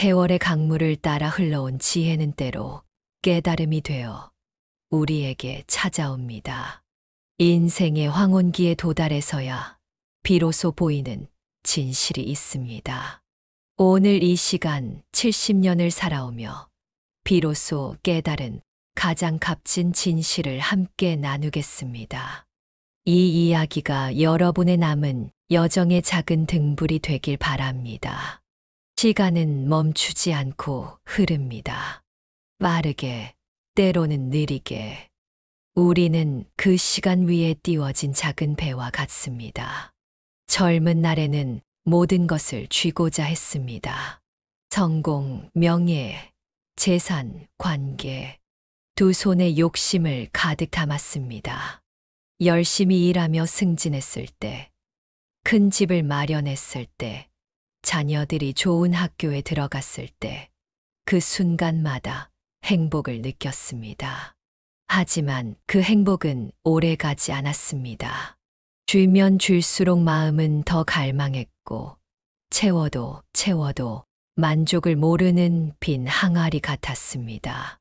세월의 강물을 따라 흘러온 지혜는 때로 깨달음이 되어 우리에게 찾아옵니다. 인생의 황혼기에 도달해서야 비로소 보이는 진실이 있습니다. 오늘 이 시간 70년을 살아오며 비로소 깨달은 가장 값진 진실을 함께 나누겠습니다. 이 이야기가 여러분의 남은 여정의 작은 등불이 되길 바랍니다. 시간은 멈추지 않고 흐릅니다. 빠르게, 때로는 느리게. 우리는 그 시간 위에 띄워진 작은 배와 같습니다. 젊은 날에는 모든 것을 쥐고자 했습니다. 성공, 명예, 재산, 관계. 두 손에 욕심을 가득 담았습니다. 열심히 일하며 승진했을 때, 큰 집을 마련했을 때, 자녀들이 좋은 학교에 들어갔을 때, 그 순간마다 행복을 느꼈습니다. 하지만 그 행복은 오래 가지 않았습니다. 줄면 줄수록 마음은 더 갈망했고, 채워도 만족을 모르는 빈 항아리 같았습니다.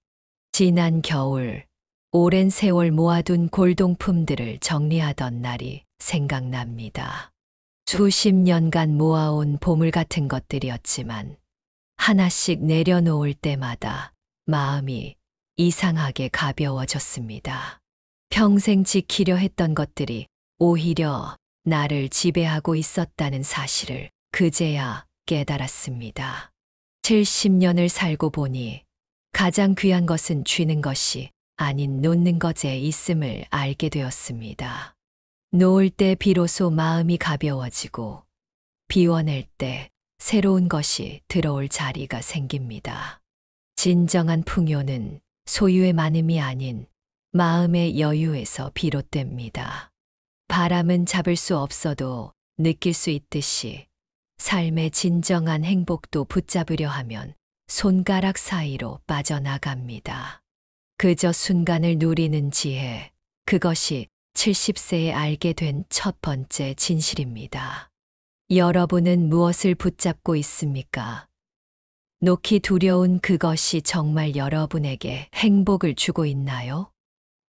지난 겨울, 오랜 세월 모아둔 골동품들을 정리하던 날이 생각납니다. 수십 년간 모아온 보물 같은 것들이었지만 하나씩 내려놓을 때마다 마음이 이상하게 가벼워졌습니다. 평생 지키려 했던 것들이 오히려 나를 지배하고 있었다는 사실을 그제야 깨달았습니다. 70년을 살고 보니 가장 귀한 것은 쥐는 것이 아닌 놓는 것에 있음을 알게 되었습니다. 놓을 때 비로소 마음이 가벼워지고 비워낼 때 새로운 것이 들어올 자리가 생깁니다. 진정한 풍요는 소유의 많음이 아닌 마음의 여유에서 비롯됩니다. 바람은 잡을 수 없어도 느낄 수 있듯이 삶의 진정한 행복도 붙잡으려 하면 손가락 사이로 빠져나갑니다. 그저 순간을 누리는 지혜, 그것이 70세에 알게 된 첫 번째 진실입니다. 여러분은 무엇을 붙잡고 있습니까? 놓기 두려운 그것이 정말 여러분에게 행복을 주고 있나요?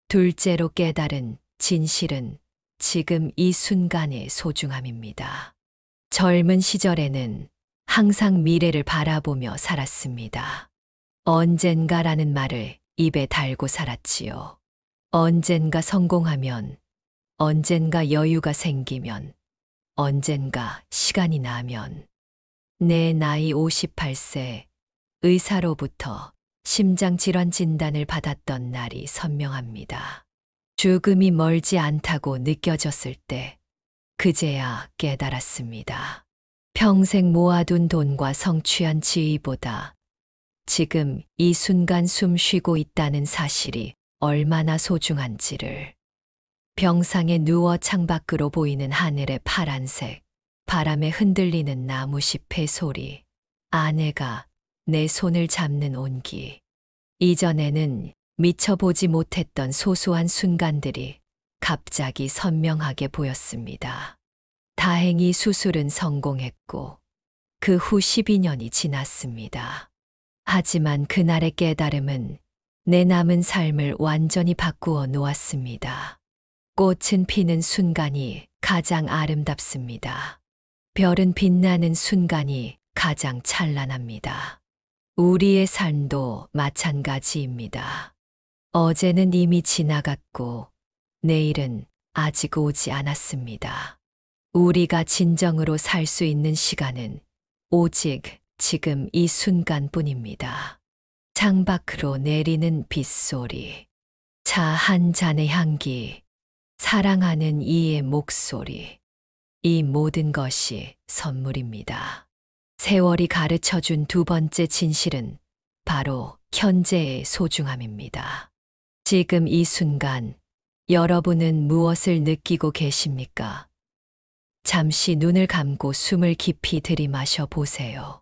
둘째로 깨달은 진실은 지금 이 순간의 소중함입니다. 젊은 시절에는 항상 미래를 바라보며 살았습니다. 언젠가라는 말을 입에 달고 살았지요. 언젠가 성공하면, 언젠가 여유가 생기면, 언젠가 시간이 나면. 내 나이 58세, 의사로부터 심장질환 진단을 받았던 날이 선명합니다. 죽음이 멀지 않다고 느껴졌을 때, 그제야 깨달았습니다. 평생 모아둔 돈과 성취한 지위보다 지금 이 순간 숨 쉬고 있다는 사실이 얼마나 소중한지를. 병상에 누워 창밖으로 보이는 하늘의 파란색, 바람에 흔들리는 나무잎의 소리, 아내가 내 손을 잡는 온기. 이전에는 미처 보지 못했던 소소한 순간들이 갑자기 선명하게 보였습니다. 다행히 수술은 성공했고 그 후 12년이 지났습니다. 하지만 그날의 깨달음은 내 남은 삶을 완전히 바꾸어 놓았습니다. 꽃은 피는 순간이 가장 아름답습니다. 별은 빛나는 순간이 가장 찬란합니다. 우리의 삶도 마찬가지입니다. 어제는 이미 지나갔고 내일은 아직 오지 않았습니다. 우리가 진정으로 살 수 있는 시간은 오직 지금 이 순간뿐입니다. 창밖으로 내리는 빗소리, 차 한 잔의 향기, 사랑하는 이의 목소리, 이 모든 것이 선물입니다. 세월이 가르쳐준 두 번째 진실은 바로 현재의 소중함입니다. 지금 이 순간 여러분은 무엇을 느끼고 계십니까? 잠시 눈을 감고 숨을 깊이 들이마셔 보세요.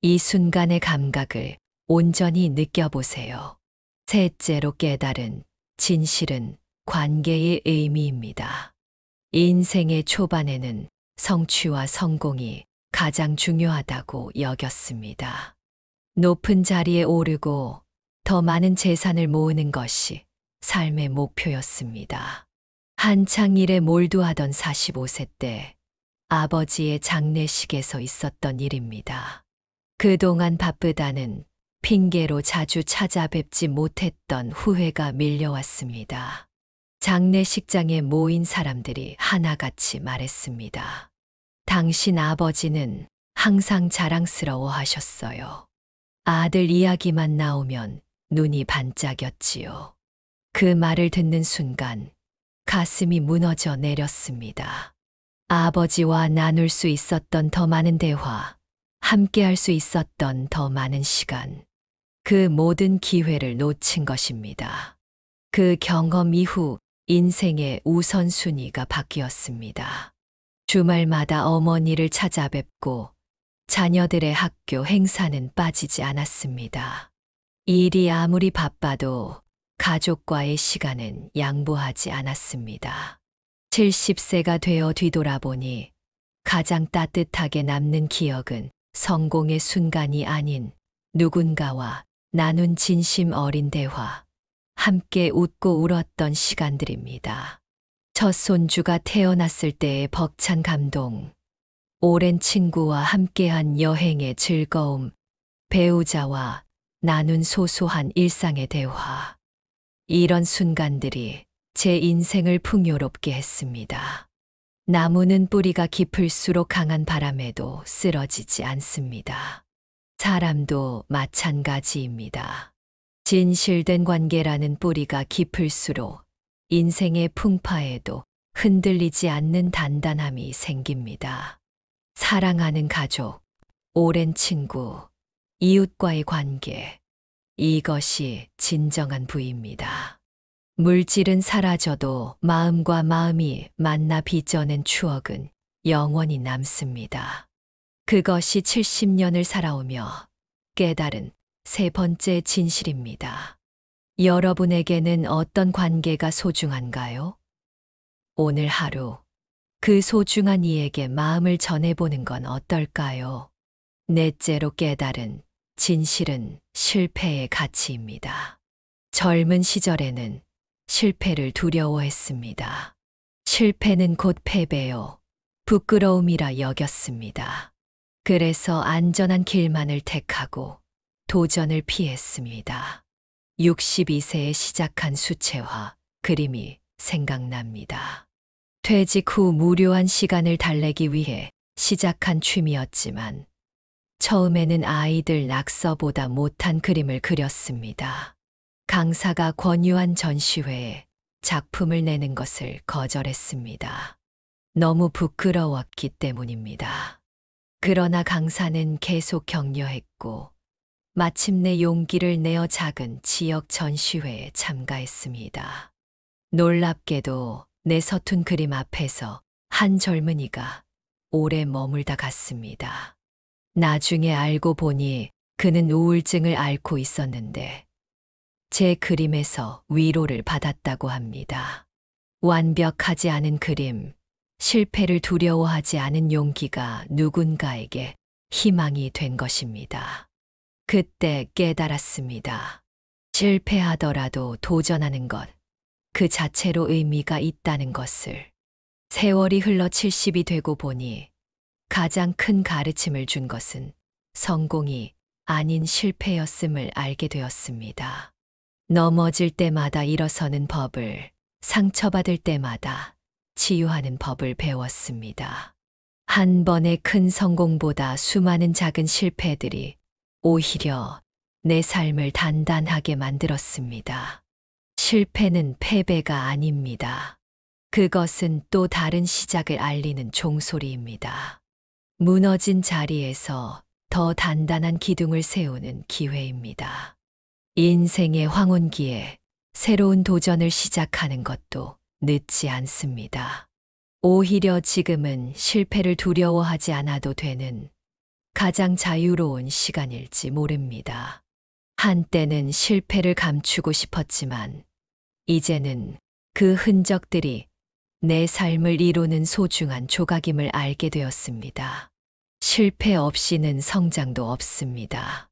이 순간의 감각을 온전히 느껴보세요. 셋째로 깨달은 진실은 관계의 의미입니다. 인생의 초반에는 성취와 성공이 가장 중요하다고 여겼습니다. 높은 자리에 오르고 더 많은 재산을 모으는 것이 삶의 목표였습니다. 한창 일에 몰두하던 45세 때 아버지의 장례식에서 있었던 일입니다. 그동안 바쁘다는 핑계로 자주 찾아뵙지 못했던 후회가 밀려왔습니다. 장례식장에 모인 사람들이 하나같이 말했습니다. 당신 아버지는 항상 자랑스러워 하셨어요. 아들 이야기만 나오면 눈이 반짝였지요. 그 말을 듣는 순간 가슴이 무너져 내렸습니다. 아버지와 나눌 수 있었던 더 많은 대화, 함께 할 수 있었던 더 많은 시간, 그 모든 기회를 놓친 것입니다. 그 경험 이후 인생의 우선순위가 바뀌었습니다. 주말마다 어머니를 찾아뵙고 자녀들의 학교 행사는 빠지지 않았습니다. 일이 아무리 바빠도 가족과의 시간은 양보하지 않았습니다. 70세가 되어 뒤돌아보니 가장 따뜻하게 남는 기억은 성공의 순간이 아닌 누군가와 나눈 진심 어린 대화, 함께 웃고 울었던 시간들입니다. 첫 손주가 태어났을 때의 벅찬 감동, 오랜 친구와 함께한 여행의 즐거움, 배우자와 나눈 소소한 일상의 대화. 이런 순간들이 제 인생을 풍요롭게 했습니다. 나무는 뿌리가 깊을수록 강한 바람에도 쓰러지지 않습니다. 사람도 마찬가지입니다. 진실된 관계라는 뿌리가 깊을수록 인생의 풍파에도 흔들리지 않는 단단함이 생깁니다. 사랑하는 가족, 오랜 친구, 이웃과의 관계, 이것이 진정한 부입니다. 물질은 사라져도 마음과 마음이 만나 빚어낸 추억은 영원히 남습니다. 그것이 70년을 살아오며 깨달은 세 번째 진실입니다. 여러분에게는 어떤 관계가 소중한가요? 오늘 하루 그 소중한 이에게 마음을 전해보는 건 어떨까요? 넷째로 깨달은 진실은 실패의 가치입니다. 젊은 시절에는 실패를 두려워했습니다. 실패는 곧 패배요, 부끄러움이라 여겼습니다. 그래서 안전한 길만을 택하고 도전을 피했습니다. 62세에 시작한 수채화 그림이 생각납니다. 퇴직 후 무료한 시간을 달래기 위해 시작한 취미였지만 처음에는 아이들 낙서보다 못한 그림을 그렸습니다. 강사가 권유한 전시회에 작품을 내는 것을 거절했습니다. 너무 부끄러웠기 때문입니다. 그러나 강사는 계속 격려했고 마침내 용기를 내어 작은 지역 전시회에 참가했습니다. 놀랍게도 내 서툰 그림 앞에서 한 젊은이가 오래 머물다 갔습니다. 나중에 알고 보니 그는 우울증을 앓고 있었는데 제 그림에서 위로를 받았다고 합니다. 완벽하지 않은 그림, 실패를 두려워하지 않은 용기가 누군가에게 희망이 된 것입니다. 그때 깨달았습니다. 실패하더라도 도전하는 것, 그 자체로 의미가 있다는 것을. 세월이 흘러 70이 되고 보니 가장 큰 가르침을 준 것은 성공이 아닌 실패였음을 알게 되었습니다. 넘어질 때마다 일어서는 법을, 상처받을 때마다 치유하는 법을 배웠습니다. 한 번의 큰 성공보다 수많은 작은 실패들이 오히려 내 삶을 단단하게 만들었습니다. 실패는 패배가 아닙니다. 그것은 또 다른 시작을 알리는 종소리입니다. 무너진 자리에서 더 단단한 기둥을 세우는 기회입니다. 인생의 황혼기에 새로운 도전을 시작하는 것도 늦지 않습니다. 오히려 지금은 실패를 두려워하지 않아도 되는 가장 자유로운 시간일지 모릅니다. 한때는 실패를 감추고 싶었지만 이제는 그 흔적들이 내 삶을 이루는 소중한 조각임을 알게 되었습니다. 실패 없이는 성장도 없습니다.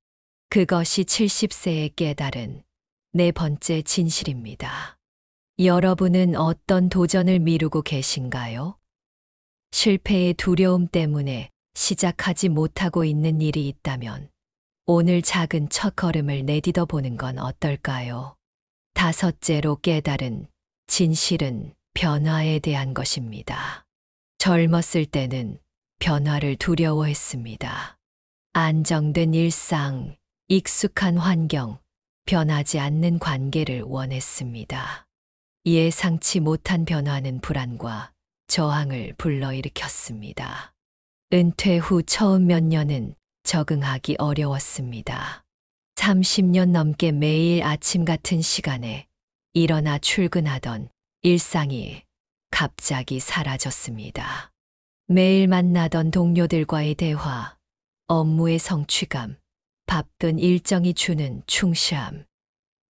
그것이 70세에 깨달은 네 번째 진실입니다. 여러분은 어떤 도전을 미루고 계신가요? 실패의 두려움 때문에 시작하지 못하고 있는 일이 있다면 오늘 작은 첫걸음을 내디뎌 보는 건 어떨까요? 다섯째로 깨달은 진실은 변화에 대한 것입니다. 젊었을 때는 변화를 두려워했습니다. 안정된 일상, 익숙한 환경, 변하지 않는 관계를 원했습니다. 예상치 못한 변화는 불안과 저항을 불러일으켰습니다. 은퇴 후 처음 몇 년은 적응하기 어려웠습니다. 30년 넘게 매일 아침 같은 시간에 일어나 출근하던 일상이 갑자기 사라졌습니다. 매일 만나던 동료들과의 대화, 업무의 성취감, 바쁜 일정이 주는 충실함,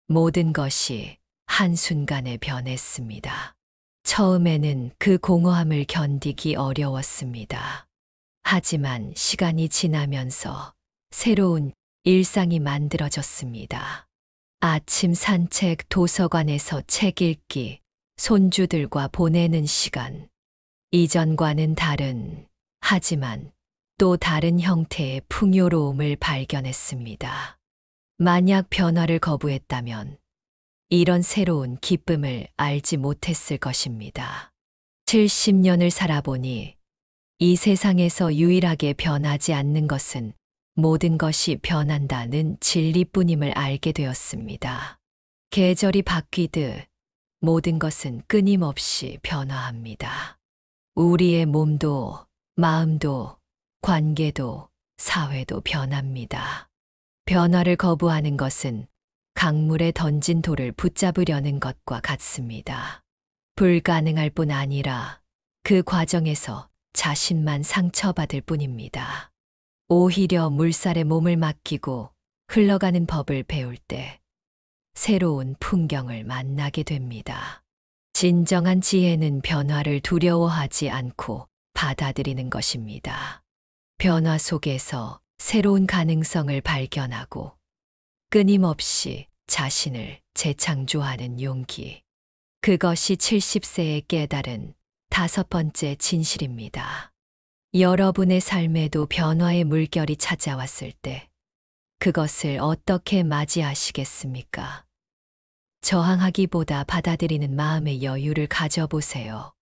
모든 것이 한순간에 변했습니다. 처음에는 그 공허함을 견디기 어려웠습니다. 하지만 시간이 지나면서 새로운 일상이 만들어졌습니다. 아침 산책, 도서관에서 책 읽기, 손주들과 보내는 시간. 이전과는 다른, 하지만 또 다른 형태의 풍요로움을 발견했습니다. 만약 변화를 거부했다면 이런 새로운 기쁨을 알지 못했을 것입니다. 70년을 살아보니 이 세상에서 유일하게 변하지 않는 것은 모든 것이 변한다는 진리뿐임을 알게 되었습니다. 계절이 바뀌듯 모든 것은 끊임없이 변화합니다. 우리의 몸도, 마음도, 관계도, 사회도 변합니다. 변화를 거부하는 것은 강물에 던진 돌을 붙잡으려는 것과 같습니다. 불가능할 뿐 아니라 그 과정에서 자신만 상처받을 뿐입니다. 오히려 물살에 몸을 맡기고 흘러가는 법을 배울 때 새로운 풍경을 만나게 됩니다. 진정한 지혜는 변화를 두려워하지 않고 받아들이는 것입니다. 변화 속에서 새로운 가능성을 발견하고 끊임없이 자신을 재창조하는 용기. 그것이 70세에 깨달은 다섯 번째 진실입니다. 여러분의 삶에도 변화의 물결이 찾아왔을 때 그것을 어떻게 맞이하시겠습니까? 저항하기보다 받아들이는 마음의 여유를 가져보세요.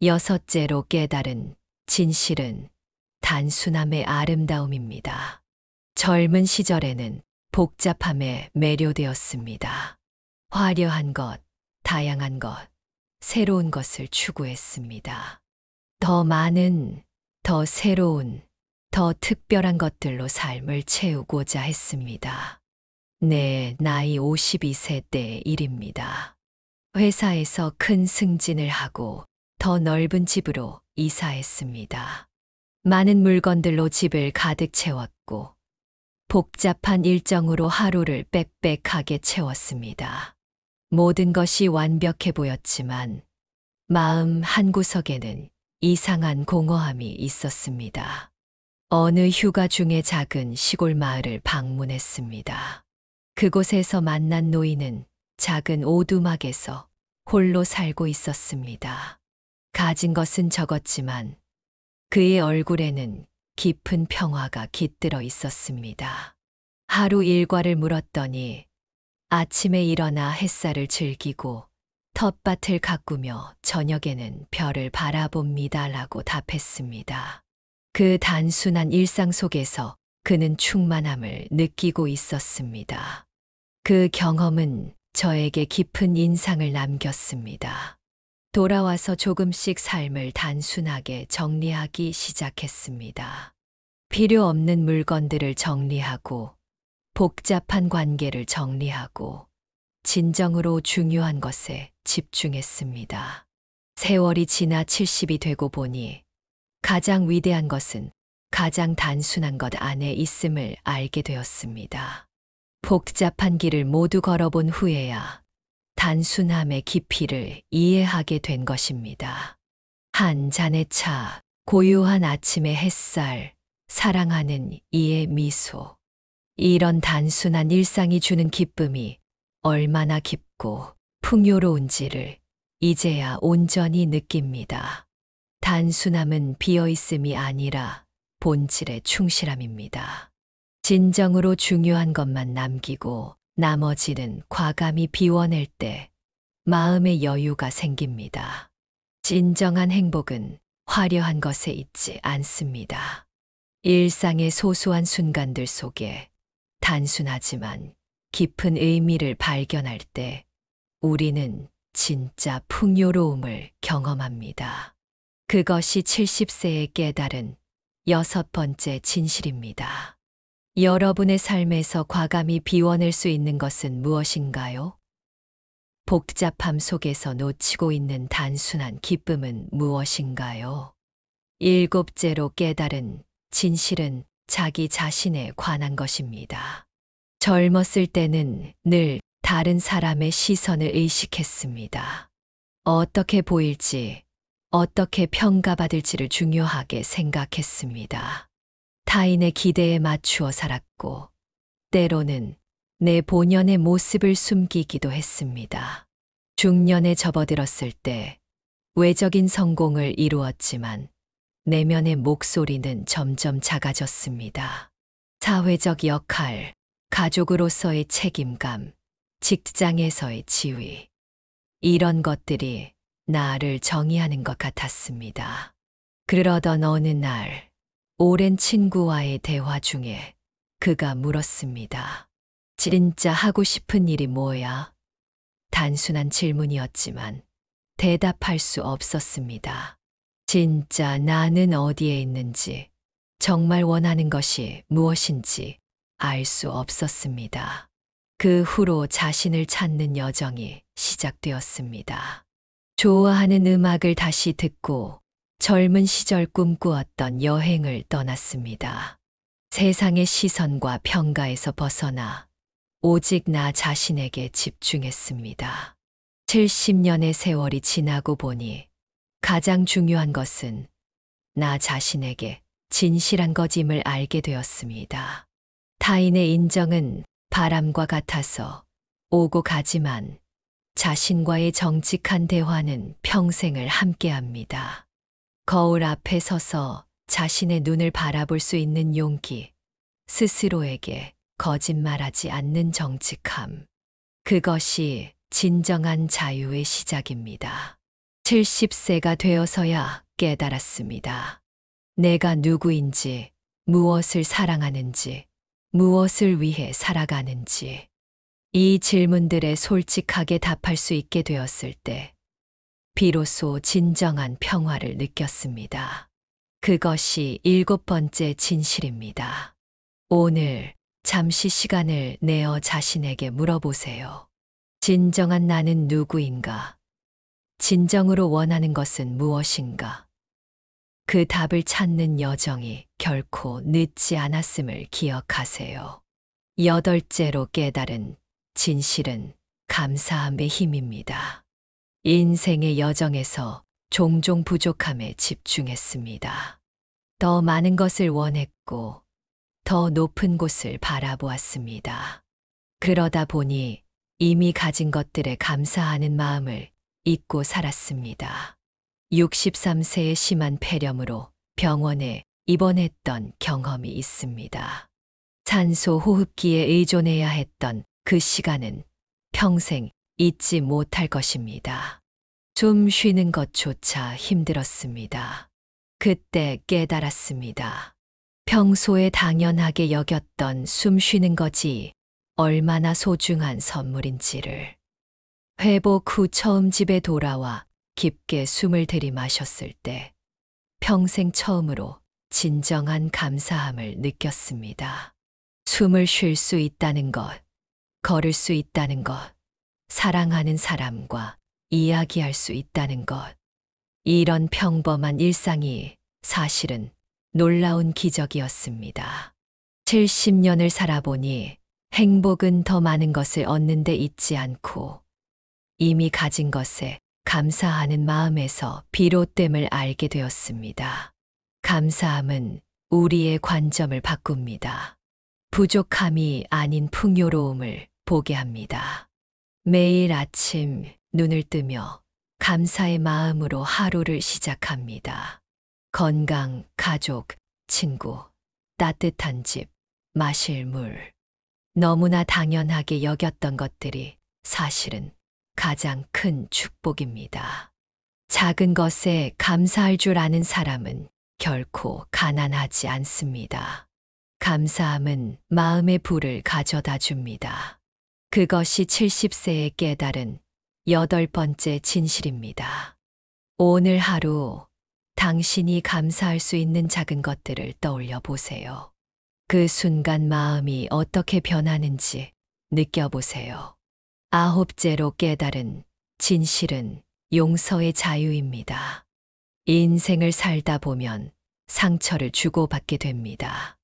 여섯째로 깨달은 진실은 단순함의 아름다움입니다. 젊은 시절에는 복잡함에 매료되었습니다. 화려한 것, 다양한 것, 새로운 것을 추구했습니다. 더 많은, 더 새로운, 더 특별한 것들로 삶을 채우고자 했습니다. 네, 나이 52세 때의 일입니다. 회사에서 큰 승진을 하고 더 넓은 집으로 이사했습니다. 많은 물건들로 집을 가득 채웠고 복잡한 일정으로 하루를 빽빽하게 채웠습니다. 모든 것이 완벽해 보였지만 마음 한구석에는 이상한 공허함이 있었습니다. 어느 휴가 중에 작은 시골 마을을 방문했습니다. 그곳에서 만난 노인은 작은 오두막에서 홀로 살고 있었습니다. 가진 것은 적었지만 그의 얼굴에는 깊은 평화가 깃들어 있었습니다. 하루 일과를 물었더니 아침에 일어나 햇살을 즐기고 텃밭을 가꾸며 저녁에는 별을 바라봅니다라고 답했습니다. 그 단순한 일상 속에서 그는 충만함을 느끼고 있었습니다. 그 경험은 저에게 깊은 인상을 남겼습니다. 돌아와서 조금씩 삶을 단순하게 정리하기 시작했습니다. 필요 없는 물건들을 정리하고 복잡한 관계를 정리하고 진정으로 중요한 것에 집중했습니다. 세월이 지나 70이 되고 보니 가장 위대한 것은 가장 단순한 것 안에 있음을 알게 되었습니다. 복잡한 길을 모두 걸어본 후에야 단순함의 깊이를 이해하게 된 것입니다. 한 잔의 차, 고요한 아침의 햇살, 사랑하는 이의 미소. 이런 단순한 일상이 주는 기쁨이 얼마나 깊고 풍요로운지를 이제야 온전히 느낍니다. 단순함은 비어있음이 아니라 본질의 충실함입니다. 진정으로 중요한 것만 남기고 나머지는 과감히 비워낼 때 마음의 여유가 생깁니다. 진정한 행복은 화려한 것에 있지 않습니다. 일상의 소소한 순간들 속에 단순하지만 깊은 의미를 발견할 때 우리는 진짜 풍요로움을 경험합니다. 그것이 70세에 깨달은 6번째 진실입니다. 여러분의 삶에서 과감히 비워낼 수 있는 것은 무엇인가요? 복잡함 속에서 놓치고 있는 단순한 기쁨은 무엇인가요? 7째로 깨달은 진실은 자기 자신에 관한 것입니다. 젊었을 때는 늘 다른 사람의 시선을 의식했습니다. 어떻게 보일지, 어떻게 평가받을지를 중요하게 생각했습니다. 타인의 기대에 맞추어 살았고, 때로는 내 본연의 모습을 숨기기도 했습니다. 중년에 접어들었을 때 외적인 성공을 이루었지만 내면의 목소리는 점점 작아졌습니다. 사회적 역할, 가족으로서의 책임감, 직장에서의 지위. 이런 것들이 나를 정의하는 것 같았습니다. 그러던 어느 날, 오랜 친구와의 대화 중에 그가 물었습니다. 진짜 하고 싶은 일이 뭐야? 단순한 질문이었지만 대답할 수 없었습니다. 진짜 나는 어디에 있는지, 정말 원하는 것이 무엇인지 알 수 없었습니다. 그 후로 자신을 찾는 여정이 시작되었습니다. 좋아하는 음악을 다시 듣고 젊은 시절 꿈꾸었던 여행을 떠났습니다. 세상의 시선과 평가에서 벗어나 오직 나 자신에게 집중했습니다. 70년의 세월이 지나고 보니 가장 중요한 것은 나 자신에게 진실한 것임을 알게 되었습니다. 타인의 인정은 바람과 같아서 오고 가지만 자신과의 정직한 대화는 평생을 함께합니다. 거울 앞에 서서 자신의 눈을 바라볼 수 있는 용기, 스스로에게 거짓말하지 않는 정직함. 그것이 진정한 자유의 시작입니다. 70세가 되어서야 깨달았습니다. 내가 누구인지, 무엇을 사랑하는지, 무엇을 위해 살아가는지. 이 질문들에 솔직하게 답할 수 있게 되었을 때, 비로소 진정한 평화를 느꼈습니다. 그것이 7번째 진실입니다. 오늘 잠시 시간을 내어 자신에게 물어보세요. 진정한 나는 누구인가? 진정으로 원하는 것은 무엇인가? 그 답을 찾는 여정이 결코 늦지 않았음을 기억하세요. 8째로 깨달은 진실은 감사함의 힘입니다. 인생의 여정에서 종종 부족함에 집중했습니다. 더 많은 것을 원했고, 더 높은 곳을 바라보았습니다. 그러다 보니 이미 가진 것들에 감사하는 마음을 잊고 살았습니다. 63세의 심한 폐렴으로 병원에 입원했던 경험이 있습니다. 산소 호흡기에 의존해야 했던 그 시간은 평생 잊지 못할 것입니다. 숨 쉬는 것조차 힘들었습니다. 그때 깨달았습니다. 평소에 당연하게 여겼던 숨 쉬는 것이 얼마나 소중한 선물인지를. 회복 후 처음 집에 돌아와 깊게 숨을 들이마셨을 때 평생 처음으로 진정한 감사함을 느꼈습니다. 숨을 쉴 수 있다는 것, 걸을 수 있다는 것, 사랑하는 사람과 이야기할 수 있다는 것. 이런 평범한 일상이 사실은 놀라운 기적이었습니다. 70년을 살아보니 행복은 더 많은 것을 얻는 데 있지 않고 이미 가진 것에 감사하는 마음에서 비롯됨을 알게 되었습니다. 감사함은 우리의 관점을 바꿉니다. 부족함이 아닌 풍요로움을 보게 합니다. 매일 아침 눈을 뜨며 감사의 마음으로 하루를 시작합니다. 건강, 가족, 친구, 따뜻한 집, 마실 물. 너무나 당연하게 여겼던 것들이 사실은 가장 큰 축복입니다. 작은 것에 감사할 줄 아는 사람은 결코 가난하지 않습니다. 감사함은 마음의 불을 가져다 줍니다. 그것이 70세에 깨달은 8번째 진실입니다. 오늘 하루 당신이 감사할 수 있는 작은 것들을 떠올려 보세요. 그 순간 마음이 어떻게 변하는지 느껴보세요. 9째로 깨달은 진실은 용서의 자유입니다. 인생을 살다 보면 상처를 주고받게 됩니다.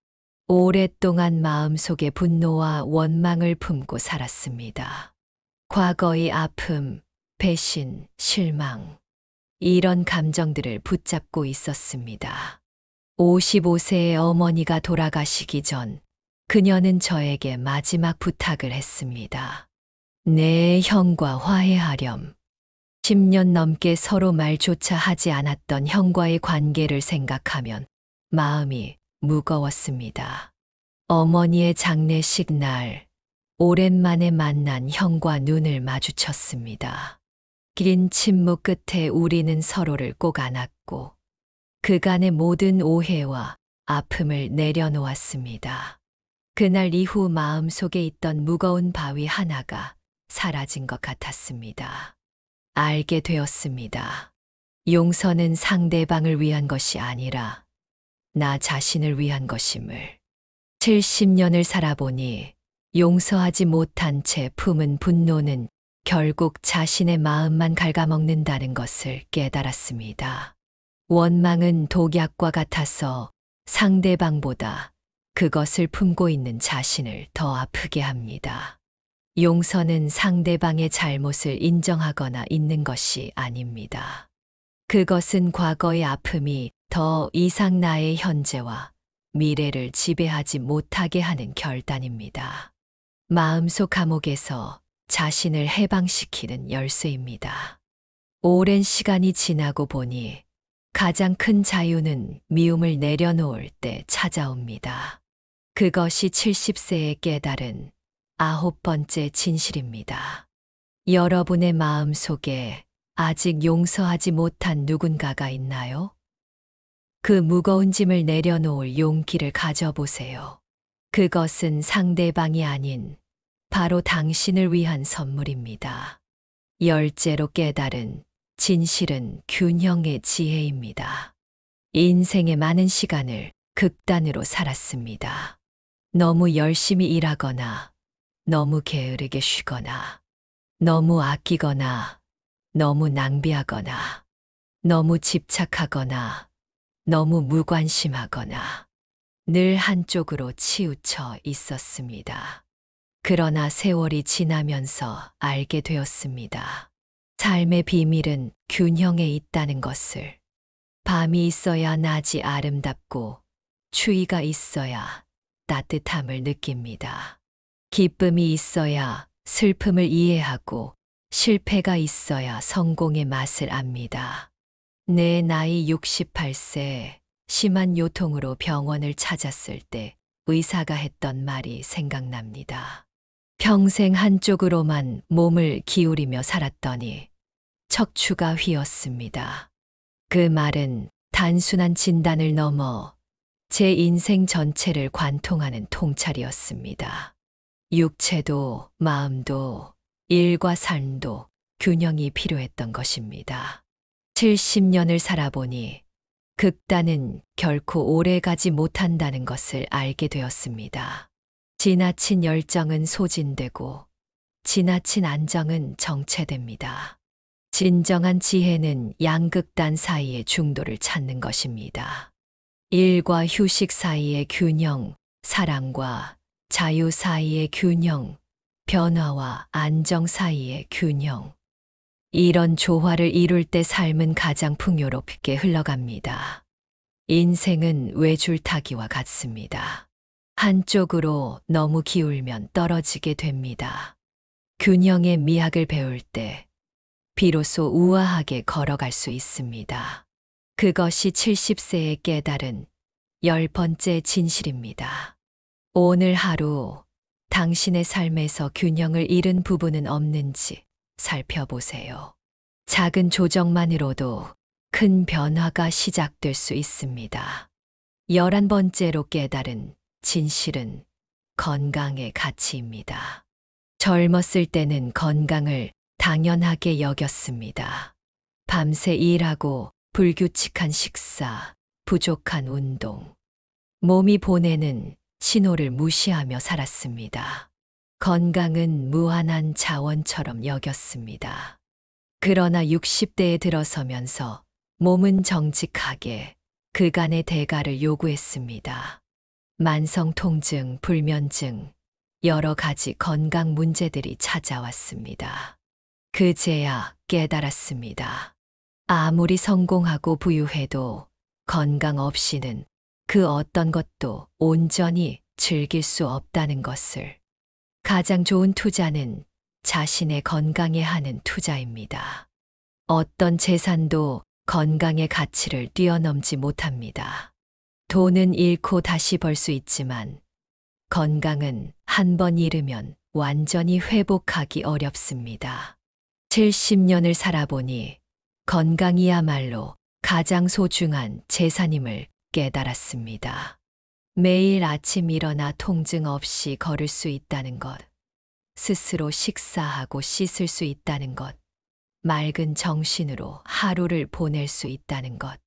오랫동안 마음속에 분노와 원망을 품고 살았습니다. 과거의 아픔, 배신, 실망, 이런 감정들을 붙잡고 있었습니다. 55세의 어머니가 돌아가시기 전 그녀는 저에게 마지막 부탁을 했습니다. 내 형과 화해하렴. 10년 넘게 서로 말조차 하지 않았던 형과의 관계를 생각하면 마음이 무거웠습니다. 어머니의 장례식 날, 오랜만에 만난 형과 눈을 마주쳤습니다. 긴 침묵 끝에 우리는 서로를 꼭 안았고, 그간의 모든 오해와 아픔을 내려놓았습니다. 그날 이후 마음속에 있던 무거운 바위 하나가 사라진 것 같았습니다. 알게 되었습니다. 용서는 상대방을 위한 것이 아니라 나 자신을 위한 것임을. 70년을 살아보니 용서하지 못한 채 품은 분노는 결국 자신의 마음만 갉아먹는다는 것을 깨달았습니다. 원망은 독약과 같아서 상대방보다 그것을 품고 있는 자신을 더 아프게 합니다. 용서는 상대방의 잘못을 인정하거나 잊는 것이 아닙니다. 그것은 과거의 아픔이 더 이상 나의 현재와 미래를 지배하지 못하게 하는 결단입니다. 마음속 감옥에서 자신을 해방시키는 열쇠입니다. 오랜 시간이 지나고 보니 가장 큰 자유는 미움을 내려놓을 때 찾아옵니다. 그것이 70세에 깨달은 9번째 진실입니다. 여러분의 마음 속에 아직 용서하지 못한 누군가가 있나요? 그 무거운 짐을 내려놓을 용기를 가져보세요. 그것은 상대방이 아닌 바로 당신을 위한 선물입니다. 10째로 깨달은 진실은 균형의 지혜입니다. 인생의 많은 시간을 극단으로 살았습니다. 너무 열심히 일하거나, 너무 게으르게 쉬거나, 너무 아끼거나, 너무 낭비하거나, 너무 집착하거나, 너무 무관심하거나, 늘 한쪽으로 치우쳐 있었습니다. 그러나 세월이 지나면서 알게 되었습니다. 삶의 비밀은 균형에 있다는 것을. 밤이 있어야 낮이 아름답고 추위가 있어야 따뜻함을 느낍니다. 기쁨이 있어야 슬픔을 이해하고 실패가 있어야 성공의 맛을 압니다. 내 나이 68세 심한 요통으로 병원을 찾았을 때 의사가 했던 말이 생각납니다. 평생 한쪽으로만 몸을 기울이며 살았더니 척추가 휘었습니다. 그 말은 단순한 진단을 넘어 제 인생 전체를 관통하는 통찰이었습니다. 육체도 마음도 일과 삶도 균형이 필요했던 것입니다. 70년을 살아보니 극단은 결코 오래가지 못한다는 것을 알게 되었습니다. 지나친 열정은 소진되고 지나친 안정은 정체됩니다. 진정한 지혜는 양극단 사이의 중도를 찾는 것입니다. 일과 휴식 사이의 균형, 사랑과 자유 사이의 균형, 변화와 안정 사이의 균형. 이런 조화를 이룰 때 삶은 가장 풍요롭게 흘러갑니다. 인생은 외줄타기와 같습니다. 한쪽으로 너무 기울면 떨어지게 됩니다. 균형의 미학을 배울 때 비로소 우아하게 걸어갈 수 있습니다. 그것이 70세에 깨달은 10번째 진실입니다. 오늘 하루 당신의 삶에서 균형을 잃은 부분은 없는지 살펴보세요. 작은 조정만으로도 큰 변화가 시작될 수 있습니다. 11번째로 깨달은 진실은 건강의 가치입니다. 젊었을 때는 건강을 당연하게 여겼습니다. 밤새 일하고 불규칙한 식사, 부족한 운동, 몸이 보내는 신호를 무시하며 살았습니다. 건강은 무한한 자원처럼 여겼습니다. 그러나 60대에 들어서면서 몸은 정직하게 그간의 대가를 요구했습니다. 만성 통증, 불면증, 여러 가지 건강 문제들이 찾아왔습니다. 그제야 깨달았습니다. 아무리 성공하고 부유해도 건강 없이는 그 어떤 것도 온전히 즐길 수 없다는 것을. 가장 좋은 투자는 자신의 건강에 하는 투자입니다. 어떤 재산도 건강의 가치를 뛰어넘지 못합니다. 돈은 잃고 다시 벌 수 있지만 건강은 한 번 잃으면 완전히 회복하기 어렵습니다. 70년을 살아보니 건강이야말로 가장 소중한 재산임을 깨달았습니다. 매일 아침 일어나 통증 없이 걸을 수 있다는 것, 스스로 식사하고 씻을 수 있다는 것, 맑은 정신으로 하루를 보낼 수 있다는 것,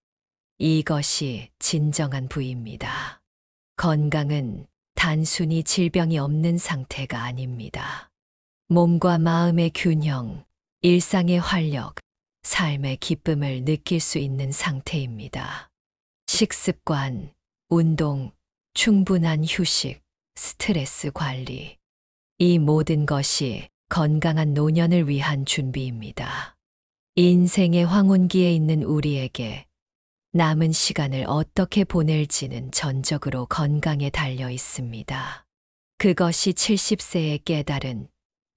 이것이 진정한 부입니다. 건강은 단순히 질병이 없는 상태가 아닙니다. 몸과 마음의 균형, 일상의 활력, 삶의 기쁨을 느낄 수 있는 상태입니다. 식습관, 운동, 충분한 휴식, 스트레스 관리. 이 모든 것이 건강한 노년을 위한 준비입니다. 인생의 황혼기에 있는 우리에게 남은 시간을 어떻게 보낼지는 전적으로 건강에 달려 있습니다. 그것이 70세에 깨달은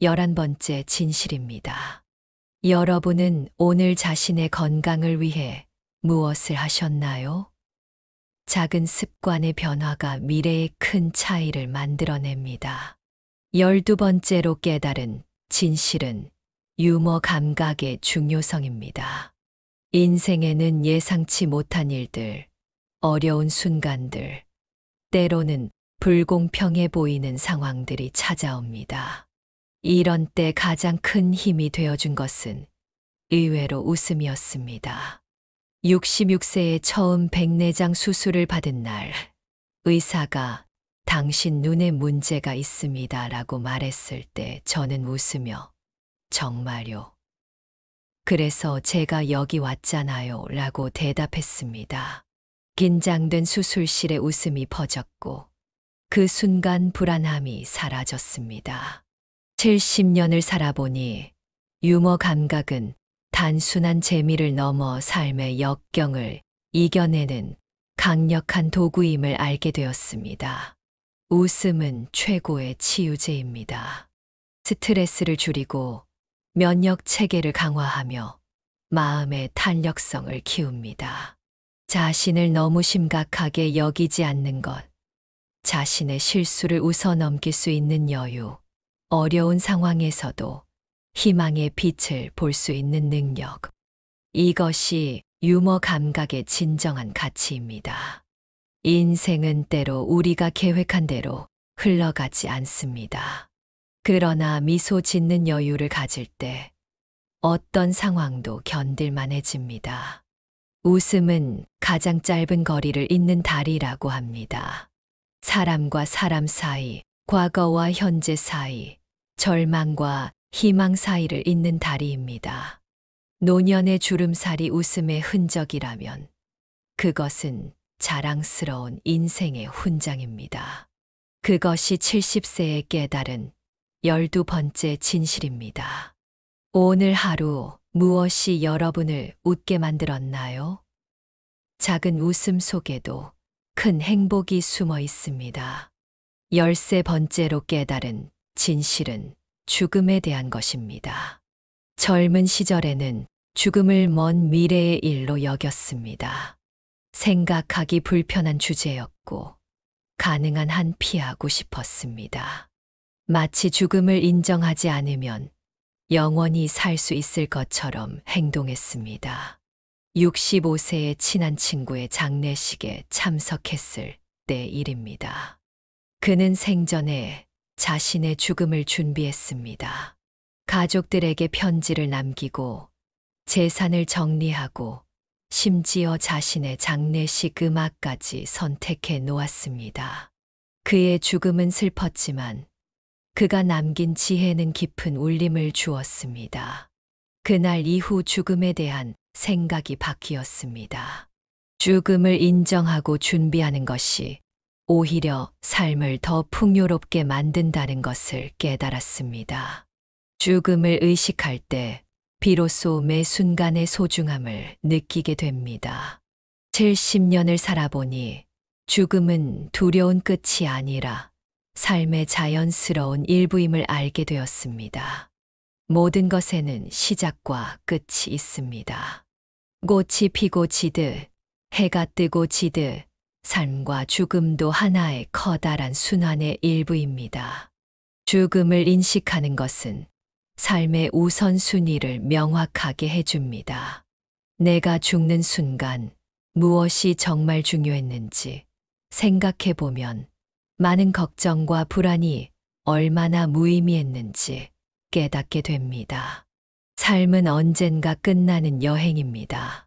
11번째 진실입니다. 여러분은 오늘 자신의 건강을 위해 무엇을 하셨나요? 작은 습관의 변화가 미래에 큰 차이를 만들어냅니다. 12번째로 깨달은 진실은 유머 감각의 중요성입니다. 인생에는 예상치 못한 일들, 어려운 순간들, 때로는 불공평해 보이는 상황들이 찾아옵니다. 이런 때 가장 큰 힘이 되어준 것은 의외로 웃음이었습니다. 66세에 처음 백내장 수술을 받은 날, 의사가 당신 눈에 문제가 있습니다 라고 말했을 때 저는 웃으며 정말요? 그래서 제가 여기 왔잖아요 라고 대답했습니다. 긴장된 수술실에 웃음이 퍼졌고 그 순간 불안함이 사라졌습니다. 70년을 살아보니 유머 감각은 단순한 재미를 넘어 삶의 역경을 이겨내는 강력한 도구임을 알게 되었습니다. 웃음은 최고의 치유제입니다. 스트레스를 줄이고 면역 체계를 강화하며 마음의 탄력성을 키웁니다. 자신을 너무 심각하게 여기지 않는 것, 자신의 실수를 웃어넘길 수 있는 여유, 어려운 상황에서도 희망의 빛을 볼 수 있는 능력. 이것이 유머 감각의 진정한 가치입니다. 인생은 때로 우리가 계획한 대로 흘러가지 않습니다. 그러나 미소 짓는 여유를 가질 때 어떤 상황도 견딜만해집니다. 웃음은 가장 짧은 거리를 잇는 다리라고 합니다. 사람과 사람 사이, 과거와 현재 사이, 절망과 희망 사이를 잇는 다리입니다. 노년의 주름살이 웃음의 흔적이라면 그것은 자랑스러운 인생의 훈장입니다. 그것이 70세에 깨달은 12번째 진실입니다. 오늘 하루 무엇이 여러분을 웃게 만들었나요? 작은 웃음 속에도 큰 행복이 숨어 있습니다. 13번째로 깨달은 진실은 죽음에 대한 것입니다. 젊은 시절에는 죽음을 먼 미래의 일로 여겼습니다. 생각하기 불편한 주제였고, 가능한 한 피하고 싶었습니다. 마치 죽음을 인정하지 않으면 영원히 살 수 있을 것처럼 행동했습니다. 65세의 친한 친구의 장례식에 참석했을 때 일입니다. 그는 생전에 자신의 죽음을 준비했습니다. 가족들에게 편지를 남기고 재산을 정리하고 심지어 자신의 장례식 음악까지 선택해 놓았습니다. 그의 죽음은 슬펐지만 그가 남긴 지혜는 깊은 울림을 주었습니다. 그날 이후 죽음에 대한 생각이 바뀌었습니다. 죽음을 인정하고 준비하는 것이 오히려 삶을 더 풍요롭게 만든다는 것을 깨달았습니다. 죽음을 의식할 때 비로소 매 순간의 소중함을 느끼게 됩니다. 70년을 살아보니 죽음은 두려운 끝이 아니라 삶의 자연스러운 일부임을 알게 되었습니다. 모든 것에는 시작과 끝이 있습니다. 꽃이 피고 지듯, 해가 뜨고 지듯, 삶과 죽음도 하나의 커다란 순환의 일부입니다. 죽음을 인식하는 것은 삶의 우선순위를 명확하게 해줍니다. 내가 죽는 순간 무엇이 정말 중요했는지 생각해보면 많은 걱정과 불안이 얼마나 무의미했는지 깨닫게 됩니다. 삶은 언젠가 끝나는 여행입니다.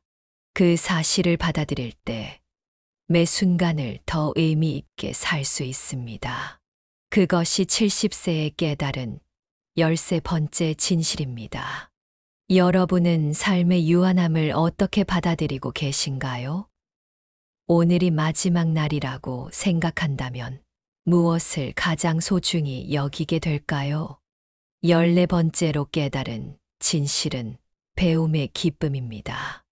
그 사실을 받아들일 때 매 순간을 더 의미 있게 살 수 있습니다. 그것이 70세에 깨달은 13번째 진실입니다. 여러분은 삶의 유한함을 어떻게 받아들이고 계신가요? 오늘이 마지막 날이라고 생각한다면 무엇을 가장 소중히 여기게 될까요? 14번째로 깨달은 진실은 배움의 기쁨입니다.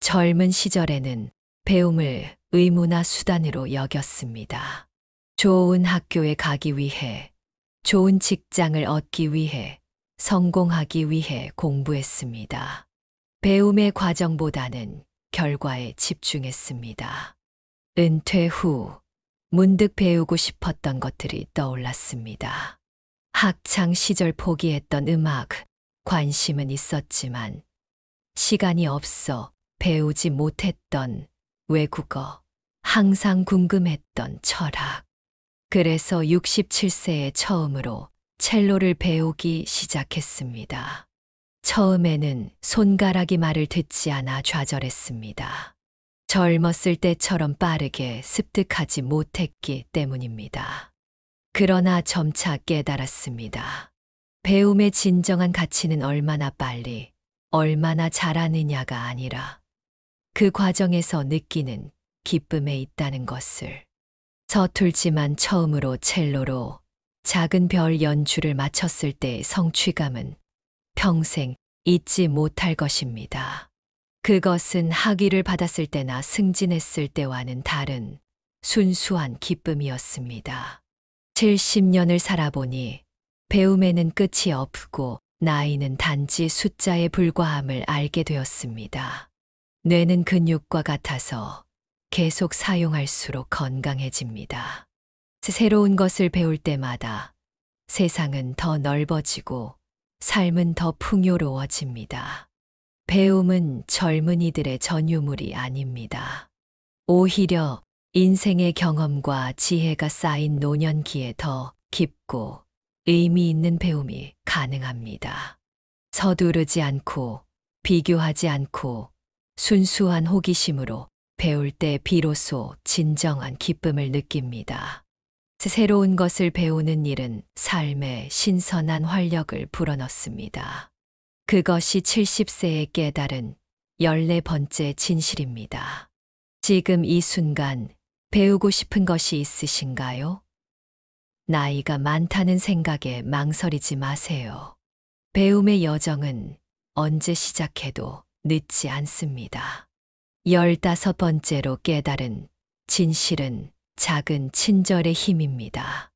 젊은 시절에는 배움을 의무나 수단으로 여겼습니다. 좋은 학교에 가기 위해, 좋은 직장을 얻기 위해, 성공하기 위해 공부했습니다. 배움의 과정보다는 결과에 집중했습니다. 은퇴 후 문득 배우고 싶었던 것들이 떠올랐습니다. 학창 시절 포기했던 음악, 관심은 있었지만 시간이 없어 배우지 못했던 외국어, 항상 궁금했던 철학. 그래서 67세에 처음으로 첼로를 배우기 시작했습니다. 처음에는 손가락이 말을 듣지 않아 좌절했습니다. 젊었을 때처럼 빠르게 습득하지 못했기 때문입니다. 그러나 점차 깨달았습니다. 배움의 진정한 가치는 얼마나 빨리, 얼마나 잘하느냐가 아니라 그 과정에서 느끼는 기쁨에 있다는 것을. 서툴지만 처음으로 첼로로 작은 별 연주를 마쳤을 때의 성취감은 평생 잊지 못할 것입니다. 그것은 학위를 받았을 때나 승진했을 때와는 다른 순수한 기쁨이었습니다. 70년을 살아보니 배움에는 끝이 없고 나이는 단지 숫자에 불과함을 알게 되었습니다. 뇌는 근육과 같아서 계속 사용할수록 건강해집니다. 새로운 것을 배울 때마다 세상은 더 넓어지고 삶은 더 풍요로워집니다. 배움은 젊은이들의 전유물이 아닙니다. 오히려 인생의 경험과 지혜가 쌓인 노년기에 더 깊고 의미 있는 배움이 가능합니다. 서두르지 않고 비교하지 않고 순수한 호기심으로 배울 때 비로소 진정한 기쁨을 느낍니다. 새로운 것을 배우는 일은 삶에 신선한 활력을 불어넣습니다. 그것이 70세에 깨달은 14번째 진실입니다. 지금 이 순간 배우고 싶은 것이 있으신가요? 나이가 많다는 생각에 망설이지 마세요. 배움의 여정은 언제 시작해도 늦지 않습니다. 15번째로 깨달은 진실은 작은 친절의 힘입니다.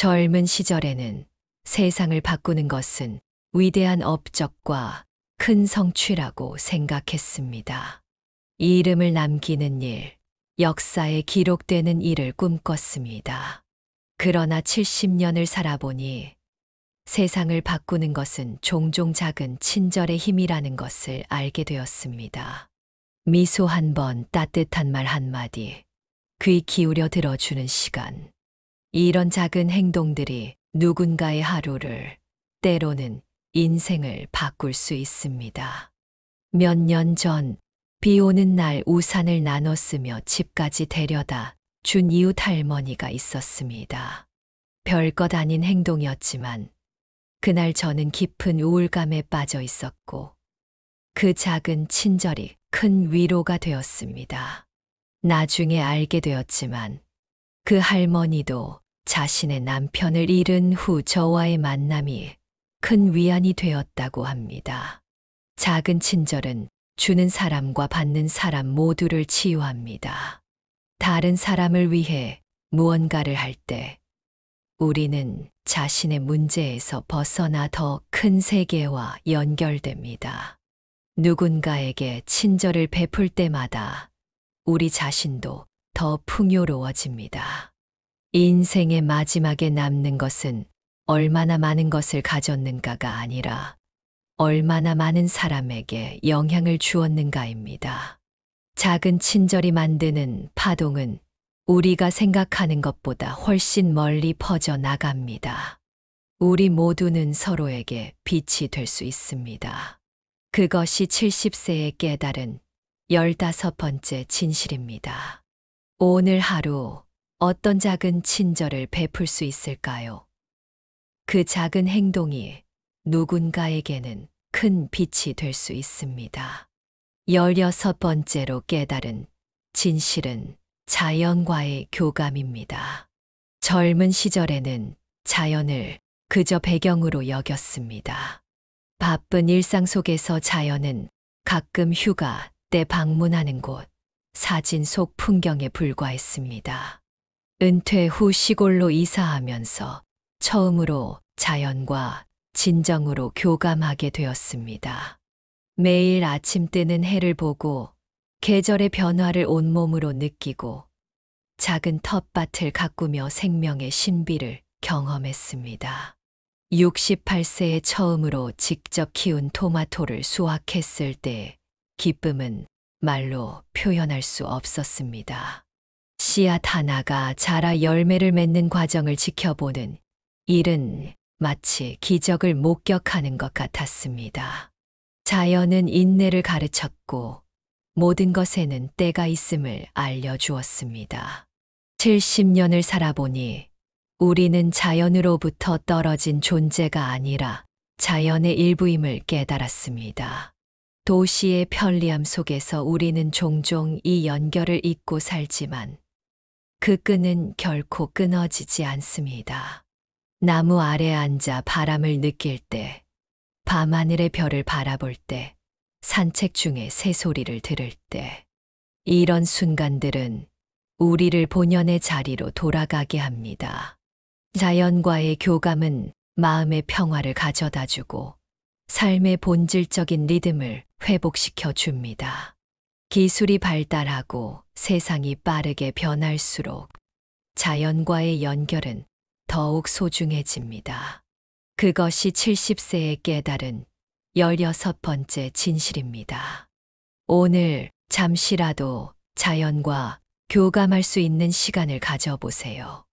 젊은 시절에는 세상을 바꾸는 것은 위대한 업적과 큰 성취라고 생각했습니다. 이름을 남기는 일, 역사에 기록되는 일을 꿈꿨습니다. 그러나 70년을 살아보니 세상을 바꾸는 것은 종종 작은 친절의 힘이라는 것을 알게 되었습니다. 미소 한 번, 따뜻한 말 한마디, 귀 기울여 들어주는 시간. 이런 작은 행동들이 누군가의 하루를, 때로는 인생을 바꿀 수 있습니다. 몇 년 전, 비 오는 날 우산을 나눠 쓰며 집까지 데려다 준 이웃 할머니가 있었습니다. 별것 아닌 행동이었지만 그날 저는 깊은 우울감에 빠져 있었고 그 작은 친절이 큰 위로가 되었습니다. 나중에 알게 되었지만 그 할머니도 자신의 남편을 잃은 후 저와의 만남이 큰 위안이 되었다고 합니다. 작은 친절은 주는 사람과 받는 사람 모두를 치유합니다. 다른 사람을 위해 무언가를 할 때 우리는 자신의 문제에서 벗어나 더 큰 세계와 연결됩니다. 누군가에게 친절을 베풀 때마다 우리 자신도 더 풍요로워집니다. 인생의 마지막에 남는 것은 얼마나 많은 것을 가졌는가가 아니라 얼마나 많은 사람에게 영향을 주었는가입니다. 작은 친절이 만드는 파동은 우리가 생각하는 것보다 훨씬 멀리 퍼져 나갑니다. 우리 모두는 서로에게 빛이 될 수 있습니다. 그것이 70세에 깨달은 15번째 진실입니다. 오늘 하루 어떤 작은 친절을 베풀 수 있을까요? 그 작은 행동이 누군가에게는 큰 빛이 될 수 있습니다. 16번째로 깨달은 진실은 자연과의 교감입니다. 젊은 시절에는 자연을 그저 배경으로 여겼습니다. 바쁜 일상 속에서 자연은 가끔 휴가 때 방문하는 곳, 사진 속 풍경에 불과했습니다. 은퇴 후 시골로 이사하면서 처음으로 자연과 진정으로 교감하게 되었습니다. 매일 아침 뜨는 해를 보고 계절의 변화를 온몸으로 느끼고 작은 텃밭을 가꾸며 생명의 신비를 경험했습니다. 68세에 처음으로 직접 키운 토마토를 수확했을 때 기쁨은 말로 표현할 수 없었습니다. 씨앗 하나가 자라 열매를 맺는 과정을 지켜보는 일은 마치 기적을 목격하는 것 같았습니다. 자연은 인내를 가르쳤고 모든 것에는 때가 있음을 알려주었습니다. 70년을 살아보니 우리는 자연으로부터 떨어진 존재가 아니라 자연의 일부임을 깨달았습니다. 도시의 편리함 속에서 우리는 종종 이 연결을 잊고 살지만 그 끈은 결코 끊어지지 않습니다. 나무 아래 앉아 바람을 느낄 때, 밤하늘의 별을 바라볼 때, 산책 중에 새소리를 들을 때, 이런 순간들은 우리를 본연의 자리로 돌아가게 합니다. 자연과의 교감은 마음의 평화를 가져다 주고 삶의 본질적인 리듬을 회복시켜 줍니다. 기술이 발달하고 세상이 빠르게 변할수록 자연과의 연결은 더욱 소중해집니다. 그것이 70세에 깨달은 16번째 진실입니다. 오늘 잠시라도 자연과 교감할 수 있는 시간을 가져보세요.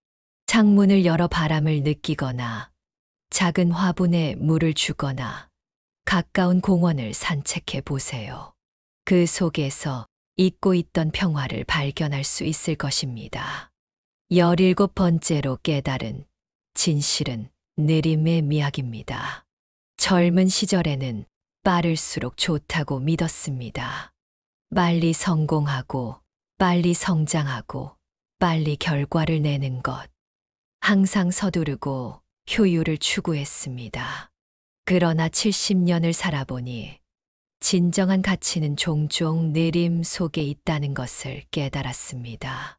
창문을 열어 바람을 느끼거나 작은 화분에 물을 주거나 가까운 공원을 산책해 보세요. 그 속에서 잊고 있던 평화를 발견할 수 있을 것입니다. 17번째로 깨달은 진실은 느림의 미학입니다. 젊은 시절에는 빠를수록 좋다고 믿었습니다. 빨리 성공하고, 빨리 성장하고, 빨리 결과를 내는 것. 항상 서두르고 효율을 추구했습니다. 그러나 70년을 살아보니 진정한 가치는 종종 느림 속에 있다는 것을 깨달았습니다.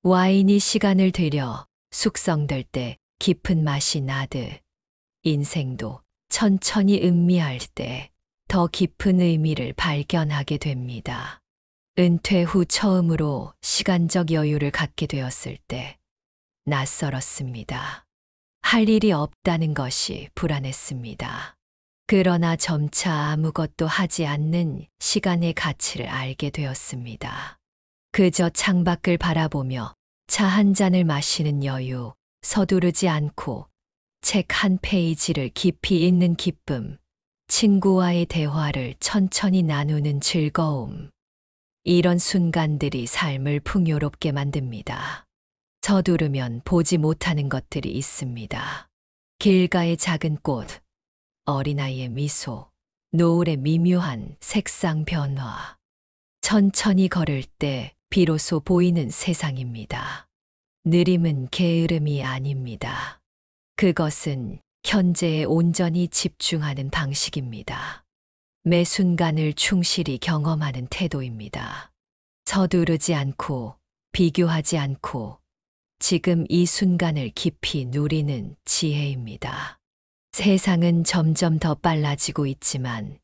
와인이 시간을 들여 숙성될 때 깊은 맛이 나듯 인생도 천천히 음미할 때 더 깊은 의미를 발견하게 됩니다. 은퇴 후 처음으로 시간적 여유를 갖게 되었을 때 낯설었습니다. 할 일이 없다는 것이 불안했습니다. 그러나 점차 아무것도 하지 않는 시간의 가치를 알게 되었습니다. 그저 창밖을 바라보며 차 한 잔을 마시는 여유, 서두르지 않고 책 한 페이지를 깊이 읽는 기쁨, 친구와의 대화를 천천히 나누는 즐거움. 이런 순간들이 삶을 풍요롭게 만듭니다. 서두르면 보지 못하는 것들이 있습니다. 길가의 작은 꽃, 어린아이의 미소, 노을의 미묘한 색상 변화. 천천히 걸을 때 비로소 보이는 세상입니다. 느림은 게으름이 아닙니다. 그것은 현재에 온전히 집중하는 방식입니다. 매 순간을 충실히 경험하는 태도입니다. 서두르지 않고 비교하지 않고 지금 이 순간을 깊이 누리는 지혜입니다. 세상은 점점 더 빨라지고 있지만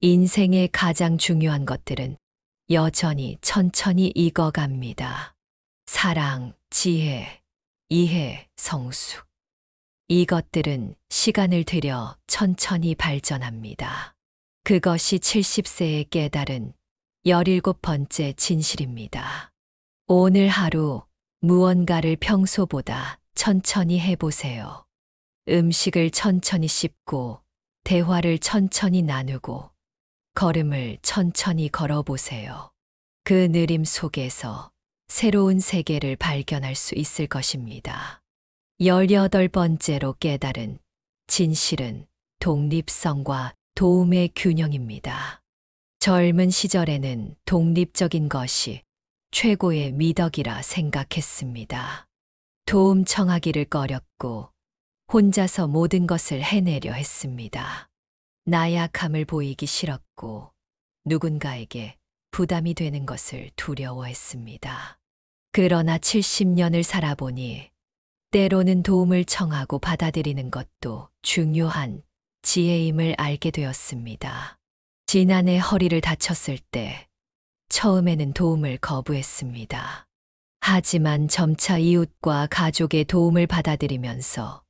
인생의 가장 중요한 것들은 여전히 천천히 익어갑니다. 사랑, 지혜, 이해, 성숙. 이것들은 시간을 들여 천천히 발전합니다. 그것이 70세에 깨달은 17번째 진실입니다. 오늘 하루 무언가를 평소보다 천천히 해보세요. 음식을 천천히 씹고, 대화를 천천히 나누고, 걸음을 천천히 걸어보세요. 그 느림 속에서 새로운 세계를 발견할 수 있을 것입니다. 18번째로 깨달은 진실은 독립성과 도움의 균형입니다. 젊은 시절에는 독립적인 것이 최고의 미덕이라 생각했습니다. 도움 청하기를 꺼렸고 혼자서 모든 것을 해내려 했습니다. 나약함을 보이기 싫었고 누군가에게 부담이 되는 것을 두려워했습니다. 그러나 70년을 살아보니 때로는 도움을 청하고 받아들이는 것도 중요한 지혜임을 알게 되었습니다. 지난해 허리를 다쳤을 때 처음에는 도움을 거부했습니다. 하지만 점차 이웃과 가족의 도움을 받아들이면서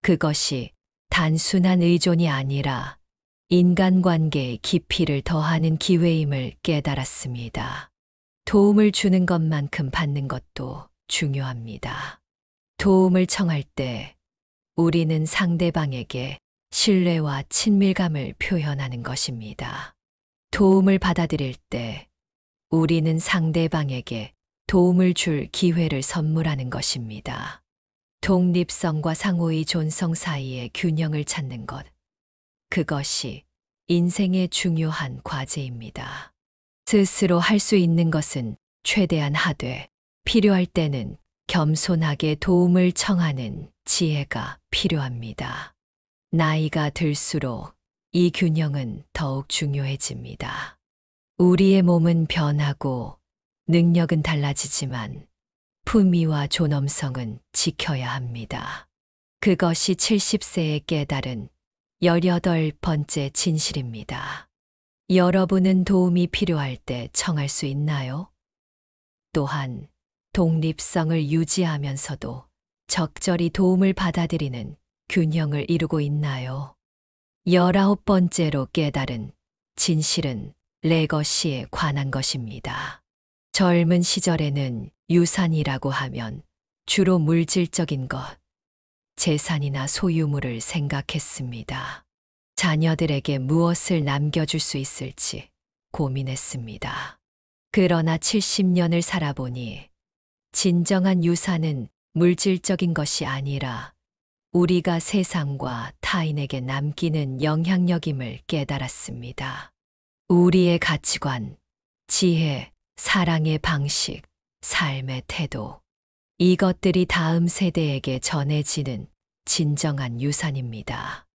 그것이 단순한 의존이 아니라 인간관계의 깊이를 더하는 기회임을 깨달았습니다. 도움을 주는 것만큼 받는 것도 중요합니다. 도움을 청할 때 우리는 상대방에게 신뢰와 친밀감을 표현하는 것입니다. 도움을 받아들일 때 우리는 상대방에게 도움을 줄 기회를 선물하는 것입니다. 독립성과 상호의 존성 사이의 균형을 찾는 것. 그것이 인생의 중요한 과제입니다. 스스로 할 수 있는 것은 최대한 하되 필요할 때는 겸손하게 도움을 청하는 지혜가 필요합니다. 나이가 들수록 이 균형은 더욱 중요해집니다. 우리의 몸은 변하고 능력은 달라지지만 품위와 존엄성은 지켜야 합니다. 그것이 70세에 깨달은 18번째 진실입니다. 여러분은 도움이 필요할 때 청할 수 있나요? 또한 독립성을 유지하면서도 적절히 도움을 받아들이는 균형을 이루고 있나요? 19번째로 깨달은 진실은 레거시에 관한 것입니다. 젊은 시절에는 유산이라고 하면 주로 물질적인 것, 재산이나 소유물을 생각했습니다. 자녀들에게 무엇을 남겨줄 수 있을지 고민했습니다. 그러나 70년을 살아보니 진정한 유산은 물질적인 것이 아니라 우리가 세상과 타인에게 남기는 영향력임을 깨달았습니다. 우리의 가치관, 지혜, 사랑의 방식, 삶의 태도, 이것들이 다음 세대에게 전해지는 진정한 유산입니다.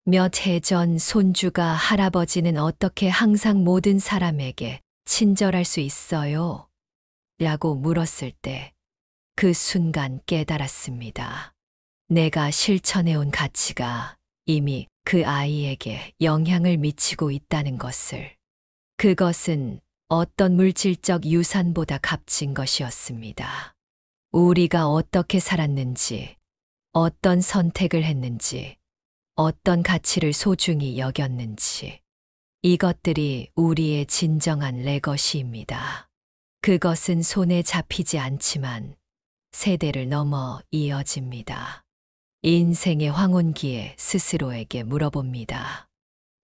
몇 해 전 손주가 할아버지는 어떻게 항상 모든 사람에게 친절할 수 있어요? 라고 물었을 때 그 순간 깨달았습니다. 내가 실천해온 가치가 이미 그 아이에게 영향을 미치고 있다는 것을. 그것은 어떤 물질적 유산보다 값진 것이었습니다. 우리가 어떻게 살았는지, 어떤 선택을 했는지, 어떤 가치를 소중히 여겼는지, 이것들이 우리의 진정한 레거시입니다. 그것은 손에 잡히지 않지만 세대를 넘어 이어집니다. 인생의 황혼기에 스스로에게 물어봅니다.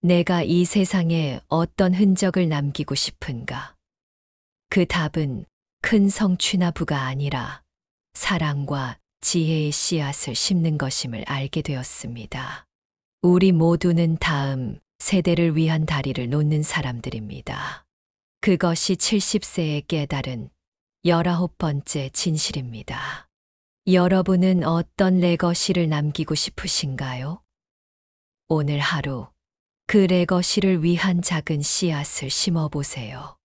내가 이 세상에 어떤 흔적을 남기고 싶은가? 그 답은 큰 성취나 부가 아니라 사랑과 지혜의 씨앗을 심는 것임을 알게 되었습니다. 우리 모두는 다음 세대를 위한 다리를 놓는 사람들입니다. 그것이 70세에 깨달은 19번째 진실입니다. 여러분은 어떤 레거시를 남기고 싶으신가요? 오늘 하루 그 레거시를 위한 작은 씨앗을 심어보세요.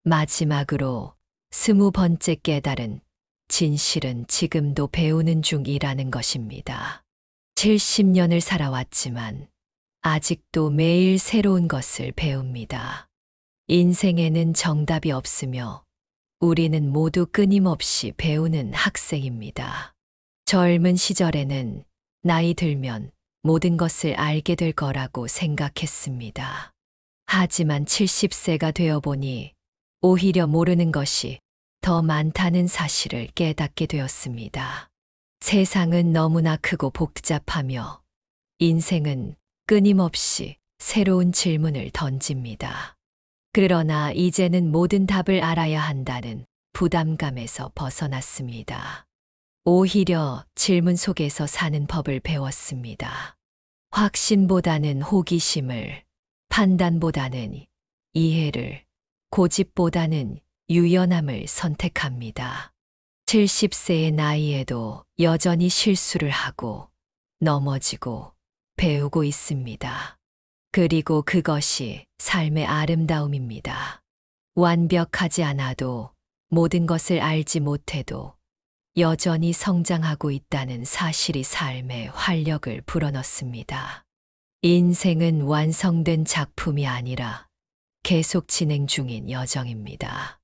마지막으로 20번째 깨달은 진실은 지금도 배우는 중이라는 것입니다. 70년을 살아왔지만 아직도 매일 새로운 것을 배웁니다. 인생에는 정답이 없으며 우리는 모두 끊임없이 배우는 학생입니다. 젊은 시절에는 나이 들면 모든 것을 알게 될 거라고 생각했습니다. 하지만 70세가 되어보니 오히려 모르는 것이 더 많다는 사실을 깨닫게 되었습니다. 세상은 너무나 크고 복잡하며 인생은 끊임없이 새로운 질문을 던집니다. 그러나 이제는 모든 답을 알아야 한다는 부담감에서 벗어났습니다. 오히려 질문 속에서 사는 법을 배웠습니다. 확신보다는 호기심을, 판단보다는 이해를, 고집보다는 유연함을 선택합니다. 70세의 나이에도 여전히 실수를 하고 넘어지고 배우고 있습니다. 그리고 그것이 삶의 아름다움입니다. 완벽하지 않아도 모든 것을 알지 못해도 여전히 성장하고 있다는 사실이 삶에 활력을 불어넣습니다. 인생은 완성된 작품이 아니라 계속 진행 중인 여정입니다.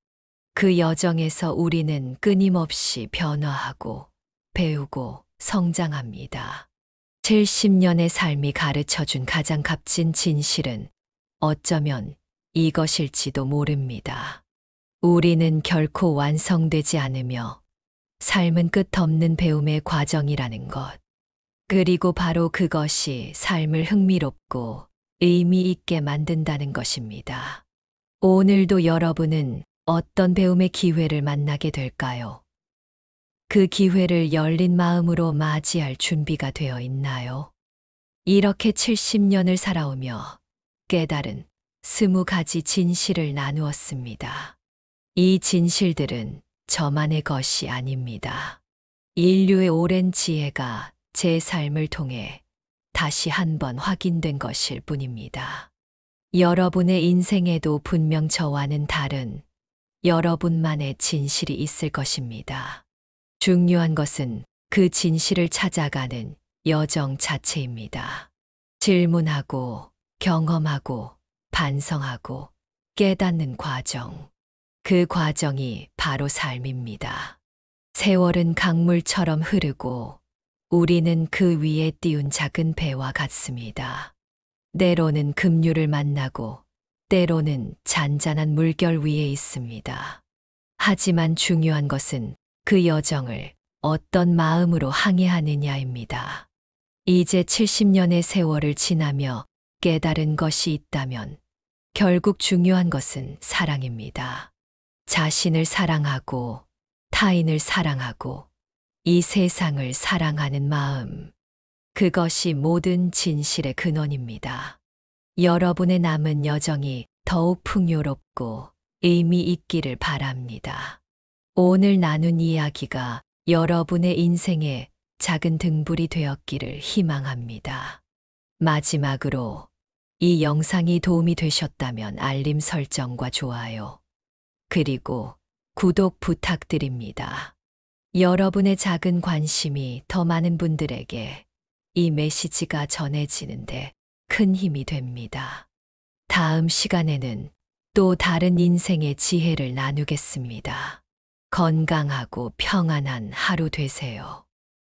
그 여정에서 우리는 끊임없이 변화하고 배우고 성장합니다. 70년의 삶이 가르쳐준 가장 값진 진실은 어쩌면 이것일지도 모릅니다. 우리는 결코 완성되지 않으며 삶은 끝없는 배움의 과정이라는 것. 그리고 바로 그것이 삶을 흥미롭고 의미 있게 만든다는 것입니다. 오늘도 여러분은 어떤 배움의 기회를 만나게 될까요? 그 기회를 열린 마음으로 맞이할 준비가 되어 있나요? 이렇게 70년을 살아오며 깨달은 20가지 진실을 나누었습니다. 이 진실들은 저만의 것이 아닙니다. 인류의 오랜 지혜가 제 삶을 통해 다시 한번 확인된 것일 뿐입니다. 여러분의 인생에도 분명 저와는 다른 여러분만의 진실이 있을 것입니다. 중요한 것은 그 진실을 찾아가는 여정 자체입니다. 질문하고 경험하고 반성하고 깨닫는 과정. 그 과정이 바로 삶입니다. 세월은 강물처럼 흐르고 우리는 그 위에 띄운 작은 배와 같습니다. 때로는 급류를 만나고 때로는 잔잔한 물결 위에 있습니다. 하지만 중요한 것은 그 여정을 어떤 마음으로 항해하느냐입니다. 이제 70년의 세월을 지나며 깨달은 것이 있다면 결국 중요한 것은 사랑입니다. 자신을 사랑하고 타인을 사랑하고 이 세상을 사랑하는 마음. 그것이 모든 진실의 근원입니다. 여러분의 남은 여정이 더욱 풍요롭고 의미 있기를 바랍니다. 오늘 나눈 이야기가 여러분의 인생의 작은 등불이 되었기를 희망합니다. 마지막으로 이 영상이 도움이 되셨다면 알림 설정과 좋아요, 그리고 구독 부탁드립니다. 여러분의 작은 관심이 더 많은 분들에게 이 메시지가 전해지는데 큰 힘이 됩니다. 다음 시간에는 또 다른 인생의 지혜를 나누겠습니다. 건강하고 평안한 하루 되세요.